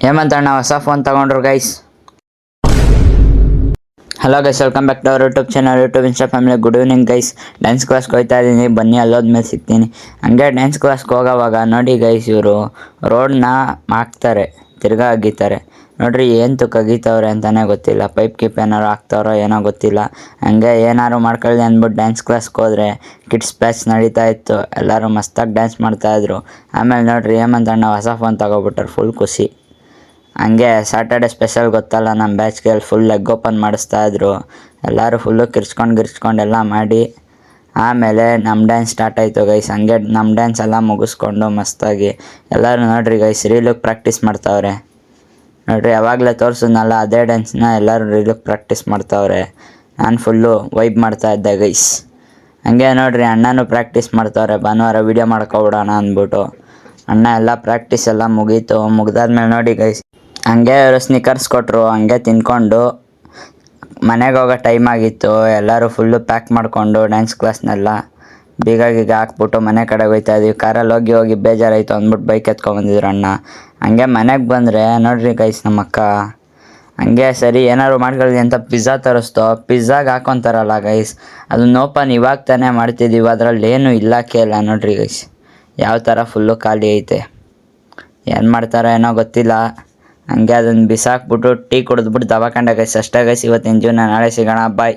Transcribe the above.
ಹೇಮಂತಣ್ಣ ಹೊಸ ಫೋನ್ ತಗೊಂಡ್ರು guys. Hello guys, welcome back to our YouTube channel, YouTube insta family. Good evening guys. Dance ಕ್ಲಾಸ್ಗೆ ಹೋಗ್ತಾ ಇದ್ದೀನಿ, ಬನ್ನಿ ಅಲ್ಲೋದ್ಮೇಲೆ ಸಿಗ್ತೀನಿ. ಹಂಗೆ ಡ್ಯಾನ್ಸ್ ಕ್ಲಾಸ್ಗೆ ಹೋಗೋವಾಗ ನೋಡಿ ಗೈಸ್, ಇವರು ರೋಡ್ನ ಹಾಕ್ತಾರೆ, ತಿರ್ಗಾ ಅಗೀತಾರೆ. ನೋಡ್ರಿ ಏನು ತುಕ್ಕ ಅಗೀತವ್ರೆ ಅಂತಲೇ ಗೊತ್ತಿಲ್ಲ. ಪೈಪ್ ಕಿಪ್ ಏನಾರು ಹಾಕ್ತಾವ್ರೋ ಏನೋ ಗೊತ್ತಿಲ್ಲ. ಹಂಗೆ ಏನಾರು ಮಾಡ್ಕೊಳ್ಳಿ ಅಂದ್ಬಿಟ್ಟು ಡ್ಯಾನ್ಸ್ ಕ್ಲಾಸ್ಗೆ ಹೋದರೆ ಕಿಡ್ಸ್ ಬ್ಯಾಚ್ ನಡೀತಾ ಇತ್ತು. ಎಲ್ಲರೂ ಮಸ್ತಾಗಿ ಡ್ಯಾನ್ಸ್ ಮಾಡ್ತಾಯಿದ್ರು. ಆಮೇಲೆ ನೋಡ್ರಿ ಹೇಮಂತಣ್ಣ ಹೊಸ ಫೋನ್ ತಗೊಬಿಟ್ರು, ಫುಲ್ ಖುಷಿ. ಹಂಗೆ ಸ್ಯಾಟರ್ಡೆ ಸ್ಪೆಷಲ್ ಗೊತ್ತಲ್ಲ, ನಮ್ಮ ಬ್ಯಾಚ್ಗೆ ಫುಲ್ ಲೆಗ್ ಓಪನ್ ಮಾಡಿಸ್ತಾಯಿದ್ರು. ಎಲ್ಲರೂ ಫುಲ್ಲು ಕಿರ್ಚ್ಕೊಂಡು ಎಲ್ಲ ಮಾಡಿ ಆಮೇಲೆ ನಮ್ಮ ಡ್ಯಾನ್ಸ್ ಸ್ಟಾರ್ಟ್ ಆಯಿತು ಗೈಸ್. ಹಂಗೆ ನಮ್ಮ ಡ್ಯಾನ್ಸ್ ಎಲ್ಲ ಮುಗಿಸ್ಕೊಂಡು ಮಸ್ತಾಗಿ ಎಲ್ಲರೂ ನೋಡ್ರಿ ಗೈಸ್ ರೀಲುಕ್ ಪ್ರಾಕ್ಟೀಸ್ ಮಾಡ್ತಾವ್ರೆ. ನೋಡ್ರಿ ಯಾವಾಗಲೇ ತೋರಿಸಿದ್ನಲ್ಲ ಅದೇ ಡ್ಯಾನ್ಸ್ನ ಎಲ್ಲರೂ ರೀಲುಕ್ ಪ್ರಾಕ್ಟೀಸ್ ಮಾಡ್ತಾವ್ರೆ. ನಾನು ಫುಲ್ಲು ವೈಬ್ ಮಾಡ್ತಾಯಿದ್ದೆ ಗೈಸ್. ಹಂಗೆ ನೋಡ್ರಿ ಅಣ್ಣನೂ ಪ್ರಾಕ್ಟೀಸ್ ಮಾಡ್ತಾವ್ರೆ, ಭಾನುವಾರ ವೀಡಿಯೋ ಮಾಡ್ಕೊಬಿಡೋಣ ಅಂದ್ಬಿಟ್ಟು. ಅಣ್ಣ ಎಲ್ಲ ಪ್ರಾಕ್ಟೀಸ್ ಎಲ್ಲ ಮುಗ್ದಾದ್ಮೇಲೆ ನೋಡಿ ಗೈಸ್, ಹಂಗೆ ಅವರು ಸ್ನಿಕರ್ಸ್ ಕೊಟ್ಟರು. ಹಂಗೆ ತಿನ್ಕೊಂಡು ಮನೆಗೆ ಹೋಗೋ ಟೈಮ್ ಆಗಿತ್ತು. ಎಲ್ಲರೂ ಫುಲ್ಲು ಪ್ಯಾಕ್ ಮಾಡಿಕೊಂಡು ಡ್ಯಾನ್ಸ್ ಕ್ಲಾಸ್ನೆಲ್ಲ ಬೀಗ ಹಾಕ್ಬಿಟ್ಟು ಮನೆ ಕಡೆಗೆ ಹೋಗ್ತಾ ಇದ್ವಿ. ಕಾರಲ್ಲಿ ಹೋಗಿ ಬೇಜಾರಾಯಿತು ಅಂದ್ಬಿಟ್ಟು ಬೈಕ್ ಎತ್ಕೊಂಡ್ಬಂದಿದ್ರು ಅಣ್ಣ. ಹಂಗೆ ಮನೆಗೆ ಬಂದರೆ ನೋಡ್ರಿ ಗೈಸ್, ನಮ್ಮ ಅಕ್ಕ ಹಂಗೆ ಸರಿ ಏನಾದ್ರು ಮಾಡ್ಕೊಳ್ಳಿ ಅಂತ ಪಿಜ್ಜಾ ತರಿಸ್ತೋ. ಪಿಜ್ಜಾಗೆ ಹಾಕೊತಾರಲ್ಲ ಗೈಸ್, ಅದನ್ನ ಓಪನ್ ಇವಾಗ ತಾನೇ ಮಾಡ್ತಿದ್ದೀವಿ, ಅದರಲ್ಲಿ ಏನೂ ಇಲ್ಲಕ್ಕೆ ಇಲ್ಲ. ನೋಡ್ರಿ ಗೈಸ್ ಯಾವ ಥರ ಫುಲ್ಲು ಖಾಲಿ ಐತೆ. ಏನು ಮಾಡ್ತಾರೋ ಏನೋ ಗೊತ್ತಿಲ್ಲ. ಹಂಗೆ ಅದನ್ನು ಬಿಸಾಕ್ಬಿಟ್ಟು ಟೀ ಕುಡಿದ್ಬಿಟ್ಟು ದಬಾಕೊಂಡೆ ಗೈಸ್. ಅಷ್ಟೇ ಗೈಸ್ ಇವತ್ತಿನ ಜೀವನ. ನಾಳೆ ಸಿಗೋಣ, ಬಾಯ್.